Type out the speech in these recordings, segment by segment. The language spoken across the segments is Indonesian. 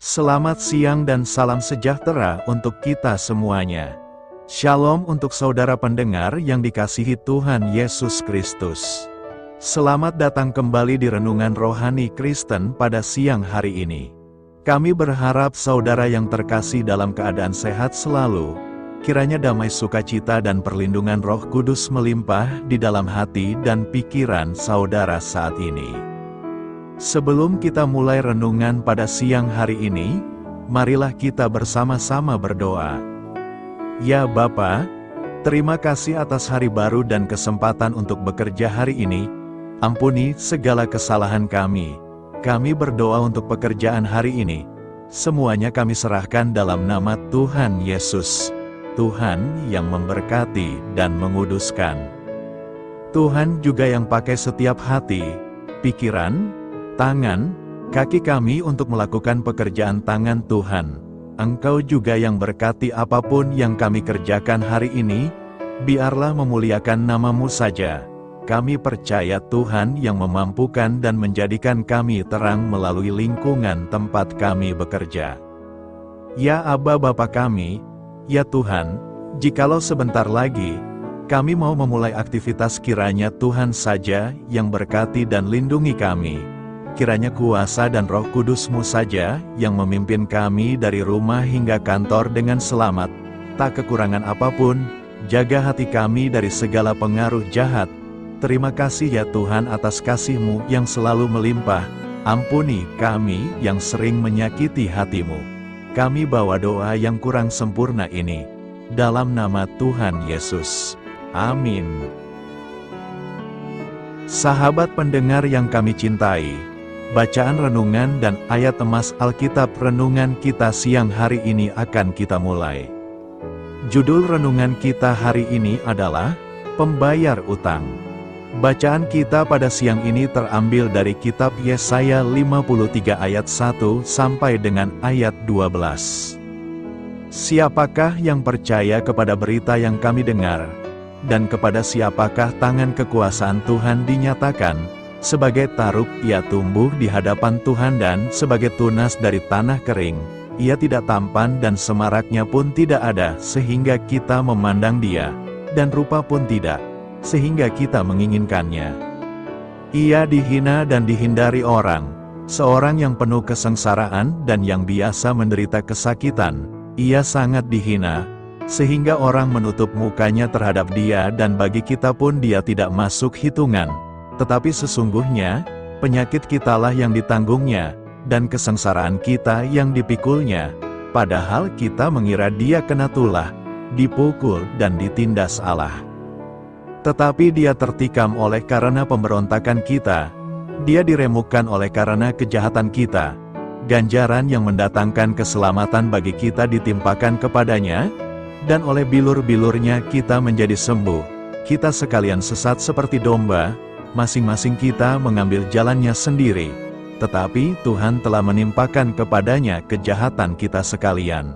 Selamat siang dan salam sejahtera untuk kita semuanya. Shalom untuk saudara pendengar yang dikasihi Tuhan Yesus Kristus. Selamat datang kembali di Renungan Rohani Kristen pada siang hari ini. Kami berharap saudara yang terkasih dalam keadaan sehat selalu. Kiranya damai sukacita dan perlindungan Roh Kudus melimpah di dalam hati dan pikiran saudara saat ini. Sebelum kita mulai renungan pada siang hari ini, marilah kita bersama-sama berdoa. Ya Bapa, terima kasih atas hari baru dan kesempatan untuk bekerja hari ini. Ampuni segala kesalahan kami. Kami berdoa untuk pekerjaan hari ini. Semuanya kami serahkan dalam nama Tuhan Yesus. Tuhan yang memberkati dan menguduskan. Tuhan juga yang pakai setiap hati, pikiran, tangan, kaki kami untuk melakukan pekerjaan tangan Tuhan. Engkau juga yang berkati apapun yang kami kerjakan hari ini, biarlah memuliakan nama-Mu saja. Kami percaya Tuhan yang memampukan dan menjadikan kami terang melalui lingkungan tempat kami bekerja. Ya Aba Bapa kami, ya Tuhan, jikalau sebentar lagi, kami mau memulai aktivitas, kiranya Tuhan saja yang berkati dan lindungi kami. Kiranya kuasa dan Roh Kudus-Mu saja yang memimpin kami dari rumah hingga kantor dengan selamat, tak kekurangan apapun. Jaga hati kami dari segala pengaruh jahat. Terima kasih ya Tuhan atas kasih-Mu yang selalu melimpah. Ampuni kami yang sering menyakiti hati-Mu. Kami bawa doa yang kurang sempurna ini, dalam nama Tuhan Yesus. Amin. Sahabat pendengar yang kami cintai, bacaan renungan dan ayat emas Alkitab renungan kita siang hari ini akan kita mulai. Judul renungan kita hari ini adalah Pembayar Utang. Bacaan kita pada siang ini terambil dari kitab Yesaya 53 ayat 1 sampai dengan ayat 12. Siapakah yang percaya kepada berita yang kami dengar? Dan kepada siapakah tangan kekuasaan Tuhan dinyatakan? Sebagai taruk ia tumbuh di hadapan Tuhan dan sebagai tunas dari tanah kering. Ia tidak tampan dan semaraknya pun tidak ada sehingga kita memandang dia, dan rupa pun tidak, sehingga kita menginginkannya. Ia dihina dan dihindari orang, seorang yang penuh kesengsaraan dan yang biasa menderita kesakitan. Ia sangat dihina, sehingga orang menutup mukanya terhadap dia dan bagi kita pun dia tidak masuk hitungan. Tetapi sesungguhnya, penyakit kitalah yang ditanggungnya, dan kesengsaraan kita yang dipikulnya. Padahal kita mengira dia kena tulah, dipukul dan ditindas Allah. Tetapi dia tertikam oleh karena pemberontakan kita, dia diremukkan oleh karena kejahatan kita. Ganjaran yang mendatangkan keselamatan bagi kita ditimpakan kepadanya, dan oleh bilur-bilurnya kita menjadi sembuh. Kita sekalian sesat seperti domba, masing-masing kita mengambil jalannya sendiri, tetapi Tuhan telah menimpakan kepadanya kejahatan kita sekalian.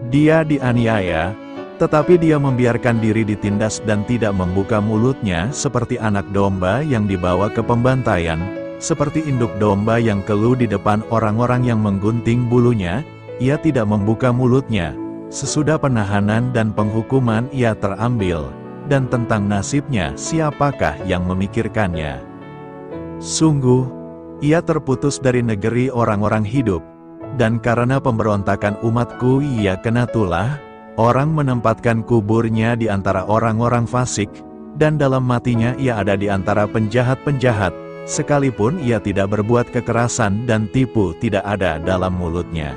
Dia dianiaya, tetapi dia membiarkan diri ditindas dan tidak membuka mulutnya, seperti anak domba yang dibawa ke pembantaian, seperti induk domba yang keluh di depan orang-orang yang menggunting bulunya, ia tidak membuka mulutnya. Sesudah penahanan dan penghukuman ia terambil. Dan tentang nasibnya siapakah yang memikirkannya? Sungguh, ia terputus dari negeri orang-orang hidup, dan karena pemberontakan umatku ia kena tulah. Orang menempatkan kuburnya di antara orang-orang fasik, dan dalam matinya ia ada di antara penjahat-penjahat, sekalipun ia tidak berbuat kekerasan dan tipu tidak ada dalam mulutnya.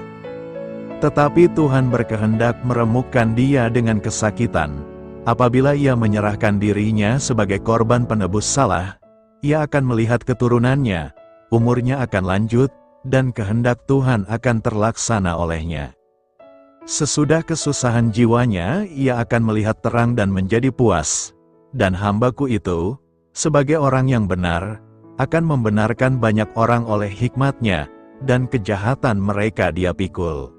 Tetapi Tuhan berkehendak meremukkan dia dengan kesakitan. Apabila ia menyerahkan dirinya sebagai korban penebus salah, ia akan melihat keturunannya, umurnya akan lanjut, dan kehendak Tuhan akan terlaksana olehnya. Sesudah kesusahan jiwanya, ia akan melihat terang dan menjadi puas. Dan hambaku itu, sebagai orang yang benar, akan membenarkan banyak orang oleh hikmatnya, dan kejahatan mereka dia pikul.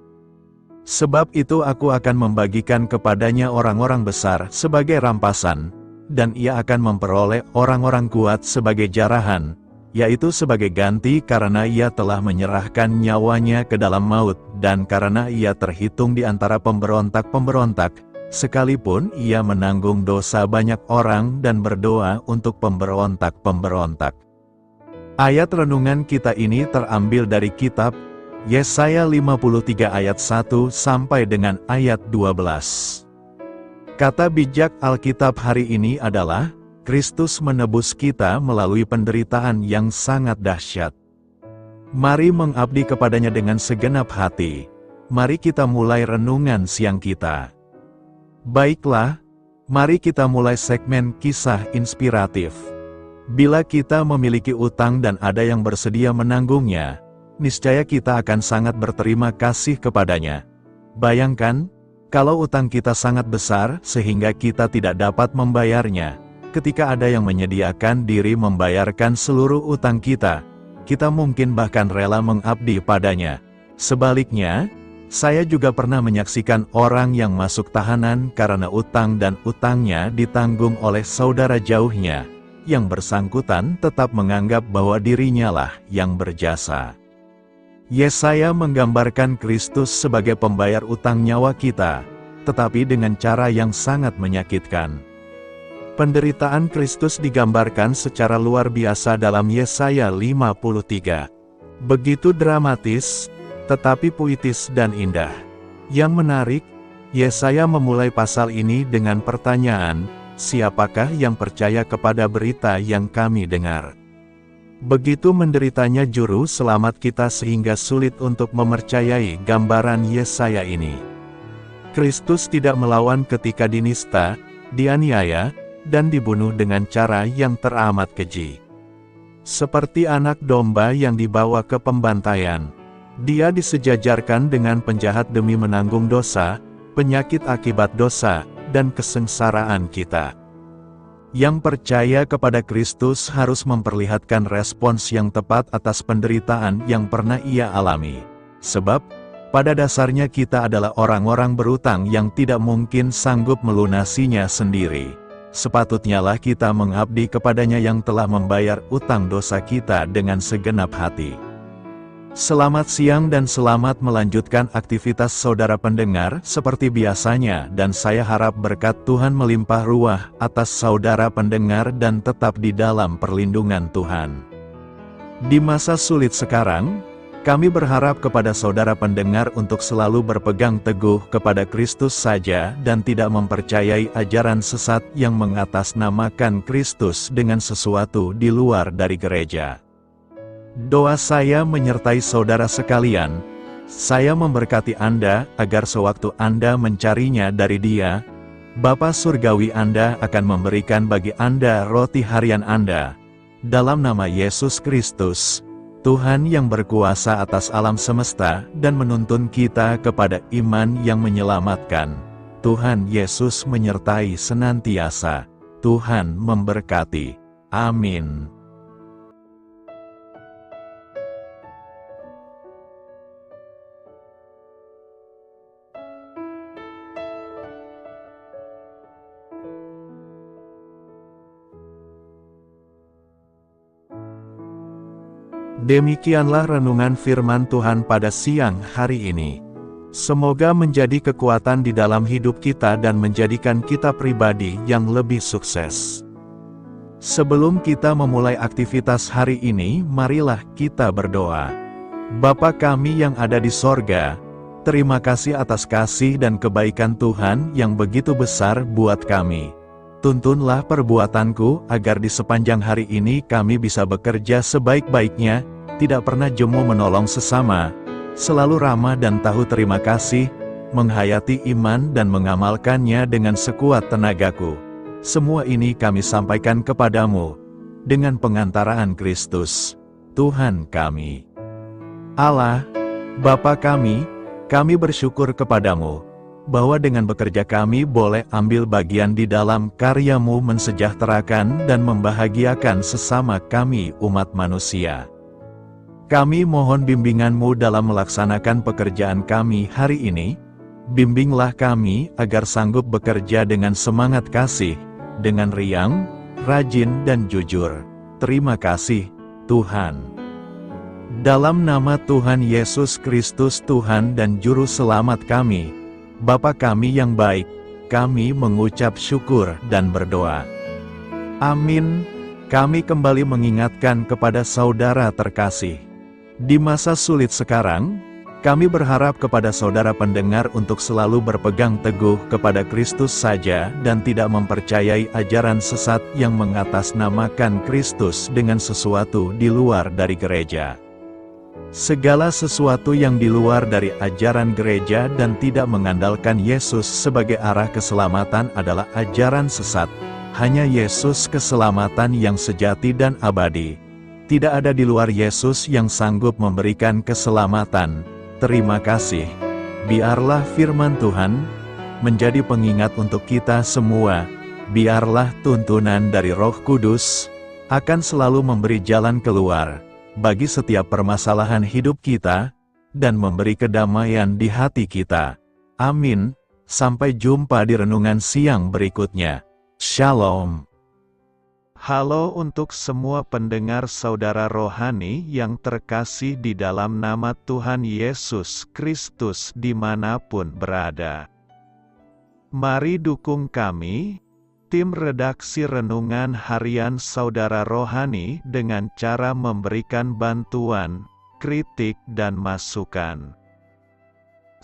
Sebab itu aku akan membagikan kepadanya orang-orang besar sebagai rampasan, dan ia akan memperoleh orang-orang kuat sebagai jarahan. yaitu sebagai ganti karena ia telah menyerahkan nyawanya ke dalam maut, dan karena ia terhitung di antara pemberontak-pemberontak, sekalipun ia menanggung dosa banyak orang dan berdoa untuk pemberontak-pemberontak. Ayat renungan kita ini terambil dari kitab Yesaya 53 ayat 1 sampai dengan ayat 12. Kata bijak Alkitab hari ini adalah, Kristus menebus kita melalui penderitaan yang sangat dahsyat. Mari mengabdi kepadanya dengan segenap hati. Mari kita mulai renungan siang kita. Baiklah, mari kita mulai segmen kisah inspiratif. Bila kita memiliki utang dan ada yang bersedia menanggungnya, niscaya kita akan sangat berterima kasih kepadanya. Bayangkan, kalau utang kita sangat besar sehingga kita tidak dapat membayarnya, ketika ada yang menyediakan diri membayarkan seluruh utang kita, kita mungkin bahkan rela mengabdi padanya. Sebaliknya, saya juga pernah menyaksikan orang yang masuk tahanan karena utang dan utangnya ditanggung oleh saudara jauhnya. Yang bersangkutan tetap menganggap bahwa dirinya lah yang berjasa. Yesaya menggambarkan Kristus sebagai pembayar utang nyawa kita, tetapi dengan cara yang sangat menyakitkan. Penderitaan Kristus digambarkan secara luar biasa dalam Yesaya 53. Begitu dramatis, tetapi puitis dan indah. Yang menarik, Yesaya memulai pasal ini dengan pertanyaan, siapakah yang percaya kepada berita yang kami dengar? Begitu menderitanya juru selamat kita sehingga sulit untuk mempercayai gambaran Yesaya ini. Kristus tidak melawan ketika dinista, dianiaya, dan dibunuh dengan cara yang teramat keji. Seperti anak domba yang dibawa ke pembantaian, dia disejajarkan dengan penjahat demi menanggung dosa, penyakit akibat dosa, dan kesengsaraan kita. Yang percaya kepada Kristus harus memperlihatkan respons yang tepat atas penderitaan yang pernah ia alami. Sebab, pada dasarnya kita adalah orang-orang berutang yang tidak mungkin sanggup melunasinya sendiri. Sepatutnya lah kita mengabdi kepadanya yang telah membayar utang dosa kita dengan segenap hati. Selamat siang dan selamat melanjutkan aktivitas saudara pendengar seperti biasanya, dan saya harap berkat Tuhan melimpah ruah atas saudara pendengar dan tetap di dalam perlindungan Tuhan. Di masa sulit sekarang, kami berharap kepada saudara pendengar untuk selalu berpegang teguh kepada Kristus saja dan tidak mempercayai ajaran sesat yang mengatasnamakan Kristus dengan sesuatu di luar dari gereja. Doa saya menyertai saudara sekalian. Saya memberkati Anda agar sewaktu Anda mencarinya dari Dia, Bapa Surgawi Anda akan memberikan bagi Anda roti harian Anda. Dalam nama Yesus Kristus, Tuhan yang berkuasa atas alam semesta dan menuntun kita kepada iman yang menyelamatkan. Tuhan Yesus menyertai senantiasa. Tuhan memberkati. Amin. Demikianlah renungan firman Tuhan pada siang hari ini. Semoga menjadi kekuatan di dalam hidup kita dan menjadikan kita pribadi yang lebih sukses. Sebelum kita memulai aktivitas hari ini, marilah kita berdoa. Bapa kami yang ada di sorga, terima kasih atas kasih dan kebaikan Tuhan yang begitu besar buat kami. Tuntunlah perbuatanku agar di sepanjang hari ini kami bisa bekerja sebaik-baiknya, tidak pernah jemu menolong sesama, selalu ramah dan tahu terima kasih, menghayati iman dan mengamalkannya dengan sekuat tenagaku. Semua ini kami sampaikan kepadamu, dengan pengantaraan Kristus, Tuhan kami. Allah, Bapa kami bersyukur kepadamu, bahwa dengan bekerja kami boleh ambil bagian di dalam karya-Mu mensejahterakan dan membahagiakan sesama kami umat manusia. Kami mohon bimbingan-Mu dalam melaksanakan pekerjaan kami hari ini. Bimbinglah kami agar sanggup bekerja dengan semangat kasih, dengan riang, rajin dan jujur. Terima kasih, Tuhan. Dalam nama Tuhan Yesus Kristus Tuhan dan Juru Selamat kami, Bapa kami yang baik, kami mengucap syukur dan berdoa. Amin. Kami kembali mengingatkan kepada saudara terkasih. Di masa sulit sekarang, kami berharap kepada saudara pendengar untuk selalu berpegang teguh kepada Kristus saja dan tidak mempercayai ajaran sesat yang mengatasnamakan Kristus dengan sesuatu di luar dari gereja. Segala sesuatu yang di luar dari ajaran gereja dan tidak mengandalkan Yesus sebagai arah keselamatan adalah ajaran sesat. Hanya Yesus keselamatan yang sejati dan abadi. Tidak ada di luar Yesus yang sanggup memberikan keselamatan. Terima kasih. Biarlah firman Tuhan menjadi pengingat untuk kita semua. Biarlah tuntunan dari Roh Kudus akan selalu memberi jalan keluar bagi setiap permasalahan hidup kita, dan memberi kedamaian di hati kita. Amin. Sampai jumpa di renungan siang berikutnya. Shalom. Halo untuk semua pendengar saudara rohani yang terkasih di dalam nama Tuhan Yesus Kristus dimanapun berada. Mari dukung kami, tim redaksi Renungan Harian Saudara Rohani dengan cara memberikan bantuan, kritik dan masukan.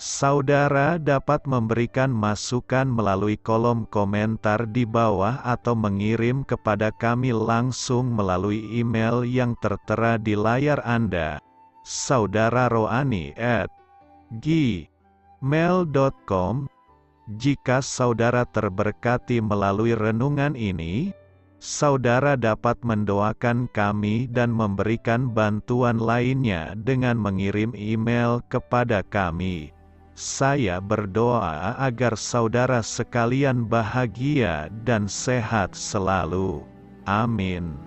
Saudara dapat memberikan masukan melalui kolom komentar di bawah atau mengirim kepada kami langsung melalui email yang tertera di layar Anda. saudararohani@gmail.com. Jika saudara terberkati melalui renungan ini, saudara dapat mendoakan kami dan memberikan bantuan lainnya dengan mengirim email kepada kami. Saya berdoa agar saudara sekalian bahagia dan sehat selalu. Amin.